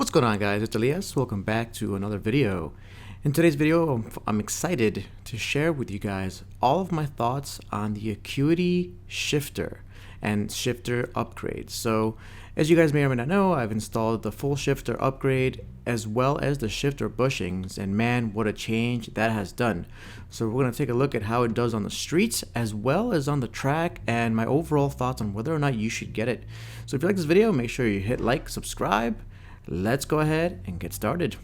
What's going on, guys? It's Elias. Welcome back to another video. In today's video, I'm excited to share with you guys all of my thoughts on the Acuity Shifter and shifter upgrades. So as you guys may or may not know, I've installed the full shifter upgrade as well as the shifter bushings, and man, what a change that has done. So we're going to take a look at how it does on the streets as well as on the track, and my overall thoughts on whether or not you should get it. So if you like this video, make sure you hit like, subscribe. Let's go ahead and get started.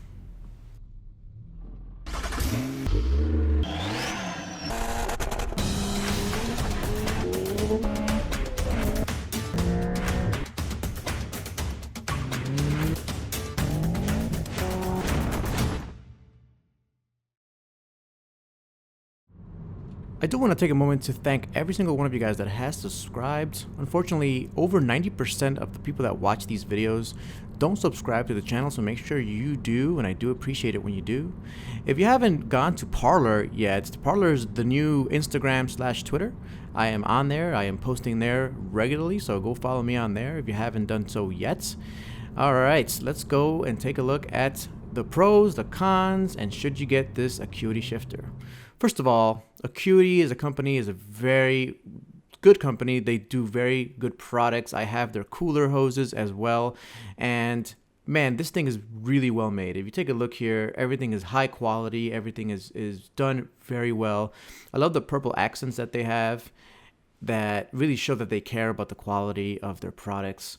I do want to take a moment to thank every single one of you guys that has subscribed. Unfortunately, over 90% of the people that watch these videos don't subscribe to the channel, so make sure you do, and I do appreciate it when you do. If you haven't gone to Parler yet, Parler is the new Instagram/Twitter. I am on there. I am posting there regularly, so go follow me on there if you haven't done so yet. Alright, let's go and take a look at the pros, the cons, and should you get this Acuity Shifter. First of all, Acuity as a company is a very good company. They do very good products. I have their cooler hoses as well, and man, this thing is really well made. If you take a look here, everything is high quality. Everything is done very well. I love the purple accents that they have that really show that they care about the quality of their products.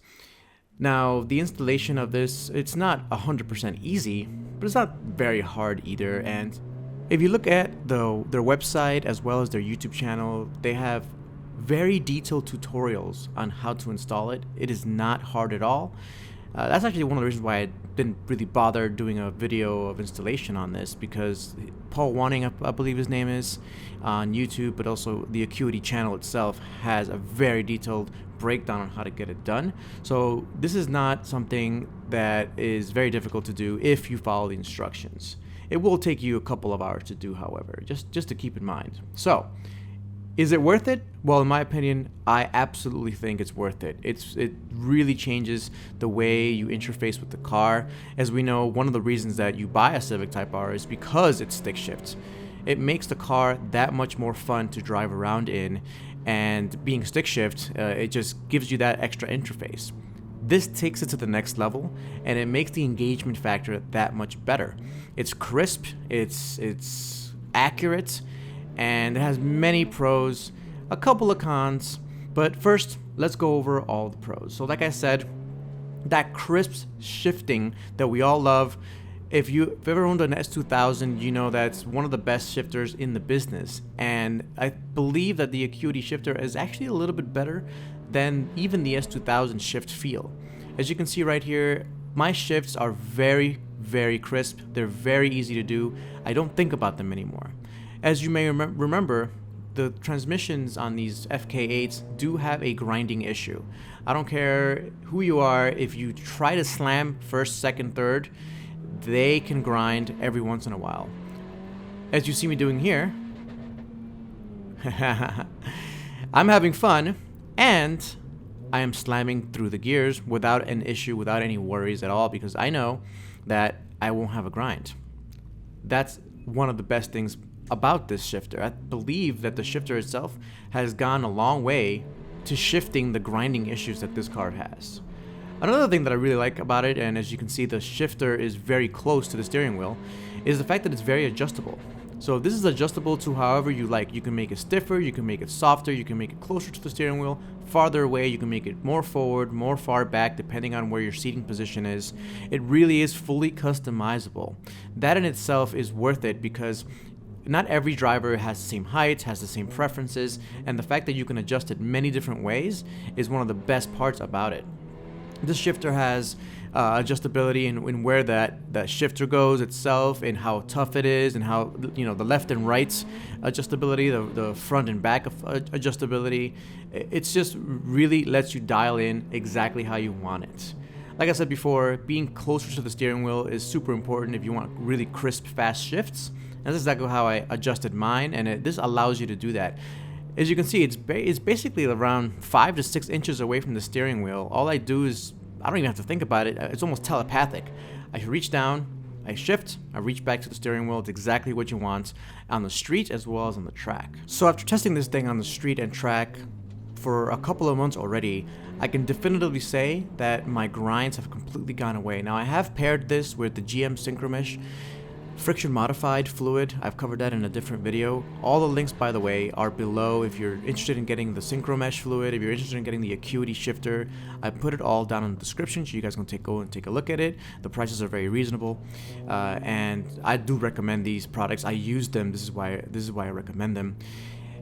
Now, the installation of this, it's not 100% easy, but it's not very hard either. And if you look at their website as well as their YouTube channel, they have very detailed tutorials on how to install it. It is not hard at all. That's actually one of the reasons why I didn't really bother doing a video of installation on this, because Paul Wanning, I believe his name is, on YouTube, but also the Acuity channel itself has a very detailed breakdown on how to get it done. So this is not something that is very difficult to do if you follow the instructions. It will take you a couple of hours to do, however, just to keep in mind. So, is it worth it? Well, in my opinion, I absolutely think it's worth it. It really changes the way you interface with the car. As we know, one of the reasons that you buy a Civic Type R is because it's stick shift. It makes the car that much more fun to drive around in, and being stick shift, it just gives you that extra interface. This takes it to the next level, and it makes the engagement factor that much better. It's crisp, it's accurate, and it has many pros, a couple of cons, but first, let's go over all the pros. So like I said, that crisp shifting that we all love. If you've ever owned an S2000, you know that's one of the best shifters in the business, and I believe that the Acuity Shifter is actually a little bit better than even the S2000 shift feel. As you can see right here, my shifts are very, very crisp. They're very easy to do. I don't think about them anymore. As you may remember, the transmissions on these FK8s do have a grinding issue. I don't care who you are, if you try to slam first, second, third, they can grind every once in a while. As you see me doing here, I'm having fun, and I am slamming through the gears without an issue, without any worries at all, because I know that I won't have a grind. That's one of the best things about this shifter. I believe that the shifter itself has gone a long way to shifting the grinding issues that this car has. Another thing that I really like about it, and as you can see the shifter is very close to the steering wheel, is the fact that it's very adjustable. So this is adjustable to however you like. You can make it stiffer, you can make it softer, you can make it closer to the steering wheel, farther away, you can make it more forward, more far back, depending on where your seating position is. It really is fully customizable. That in itself is worth it, because not every driver has the same height, has the same preferences, and the fact that you can adjust it many different ways is one of the best parts about it. This shifter has adjustability in where that shifter goes itself, and how tough it is, and how, you know, the left and right adjustability, the front and back of adjustability. It's just really lets you dial in exactly how you want it. Like I said before, being closer to the steering wheel is super important if you want really crisp, fast shifts. And this is exactly how I adjusted mine, and this allows you to do that. As you can see, it's basically around 5 to 6 inches away from the steering wheel. All I do is I don't even have to think about it. It's almost telepathic. I reach down, I shift, I reach back to the steering wheel. It's exactly what you want on the street as well as on the track. So after testing this thing on the street and track for a couple of months already, I can definitively say that my grinds have completely gone away. Now I have paired this with the GM Synchromesh friction modified fluid. I've covered that in a different video. All the links, by the way, are below if you're interested in getting the Synchromesh fluid, if you're interested in getting the Acuity Shifter. I put it all down in the description so you guys can go and take a look at it. The prices are very reasonable, and I do recommend these products. I use them. This is why I recommend them.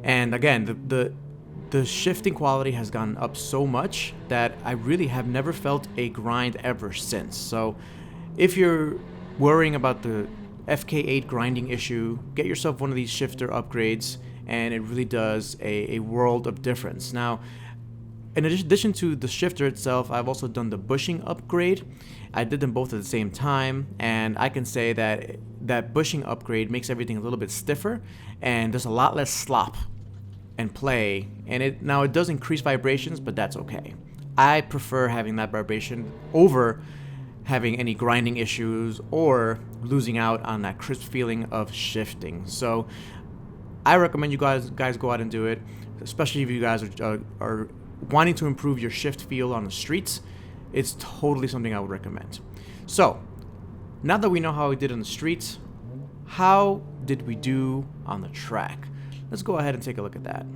And again, the shifting quality has gone up so much that I really have never felt a grind ever since. So if you're worrying about the FK8 grinding issue, get yourself one of these shifter upgrades, and it really does a world of difference. Now, in addition to the shifter itself, I've also done the bushing upgrade. I did them both at the same time, and I can say that that bushing upgrade makes everything a little bit stiffer, and there's a lot less slop and play. And it does increase vibrations, but that's okay. I prefer having that vibration over having any grinding issues or losing out on that crisp feeling of shifting. So I recommend you guys go out and do it, especially if you guys are wanting to improve your shift feel on the streets. It's totally something I would recommend. So now that we know how we did on the streets, how did we do on the track? Let's go ahead and take a look at that.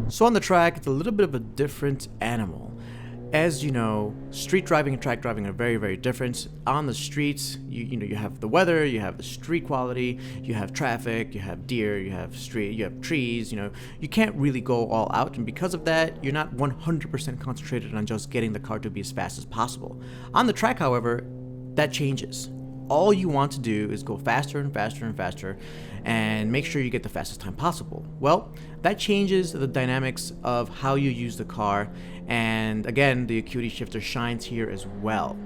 So on the track, it's a little bit of a different animal. As you know, street driving and track driving are very, very different. On the streets, you have the weather, you have the street quality, you have traffic, you have deer, you have trees. You can't really go all out, and because of that, you're not 100% concentrated on just getting the car to be as fast as possible. On the track, however, that changes. All you want to do is go faster and faster and faster and make sure you get the fastest time possible. Well, that changes the dynamics of how you use the car, and again, the Acuity Shifter shines here as well.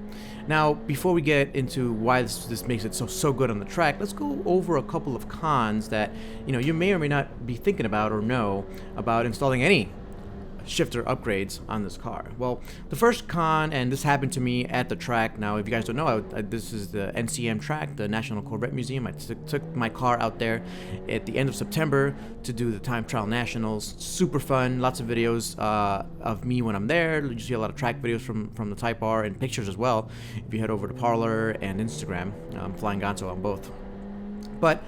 Now, before we get into why this makes it so good on the track, let's go over a couple of cons that you may or may not be thinking about or know about installing any shifter upgrades on this car. Well, the first con, and this happened to me at the track. Now, if you guys don't know, this is the NCM track, the National Corvette Museum. I took my car out there at the end of September to do the Time Trial Nationals. Super fun, lots of videos of me when I'm there. You see a lot of track videos from the Type R and pictures as well if you head over to Parler and Instagram. FlyinGato on both. But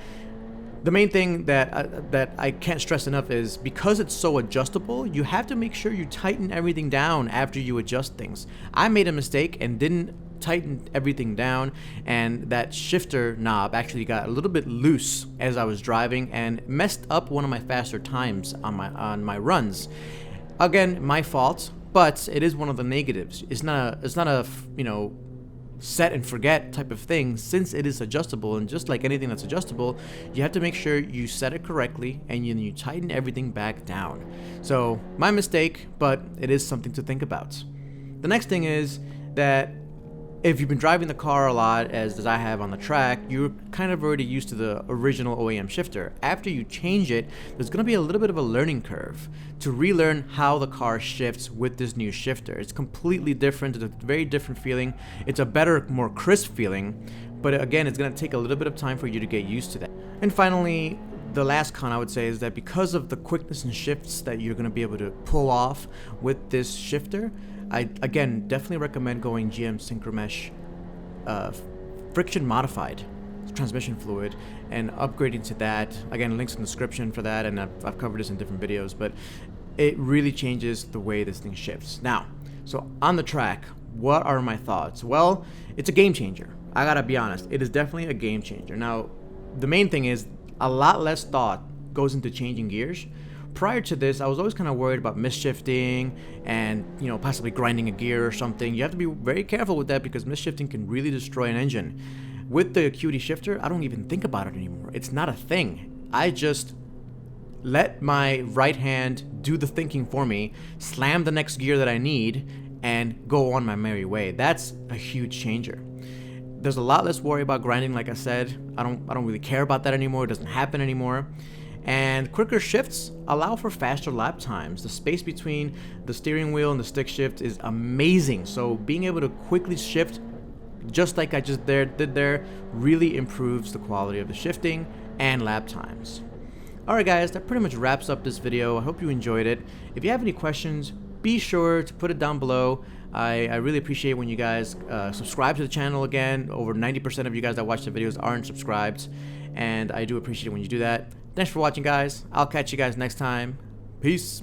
the main thing that I can't stress enough is because it's so adjustable, you have to make sure you tighten everything down after you adjust things. I made a mistake and didn't tighten everything down, and that shifter knob actually got a little bit loose as I was driving and messed up one of my faster times on my runs. Again, my fault, but it is one of the negatives. It's not a set and forget type of thing, since it is adjustable, and just like anything that's adjustable, you have to make sure you set it correctly and you tighten everything back down. So my mistake, but it is something to think about. The next thing is that if you've been driving the car a lot, as I have on the track, you're kind of already used to the original OEM shifter. After you change it, there's going to be a little bit of a learning curve to relearn how the car shifts with this new shifter. It's completely different. It's a very different feeling. It's a better, more crisp feeling, but again, it's going to take a little bit of time for you to get used to that. And finally, the last con I would say is that because of the quickness and shifts that you're going to be able to pull off with this shifter, I, again, definitely recommend going GM Synchromesh friction modified transmission fluid and upgrading to that. Again, links in the description for that, and I've covered this in different videos, but it really changes the way this thing shifts. Now, so on the track, what are my thoughts? Well, it's a game changer. I gotta be honest, it is definitely a game changer. Now, the main thing is a lot less thought goes into changing gears. Prior to this, I was always kind of worried about misshifting and, possibly grinding a gear or something. You have to be very careful with that because misshifting can really destroy an engine. With the Acuity Shifter, I don't even think about it anymore. It's not a thing. I just let my right hand do the thinking for me, slam the next gear that I need, and go on my merry way. That's a huge changer. There's a lot less worry about grinding, like I said. I don't really care about that anymore. It doesn't happen anymore. And quicker shifts allow for faster lap times. The space between the steering wheel and the stick shift is amazing. So being able to quickly shift, just like I just did there, really improves the quality of the shifting and lap times. Alright guys, that pretty much wraps up this video. I hope you enjoyed it. If you have any questions, be sure to put it down below. I really appreciate when you guys subscribe to the channel again. Over 90% of you guys that watch the videos aren't subscribed, and I do appreciate it when you do that. Thanks for watching, guys. I'll catch you guys next time. Peace.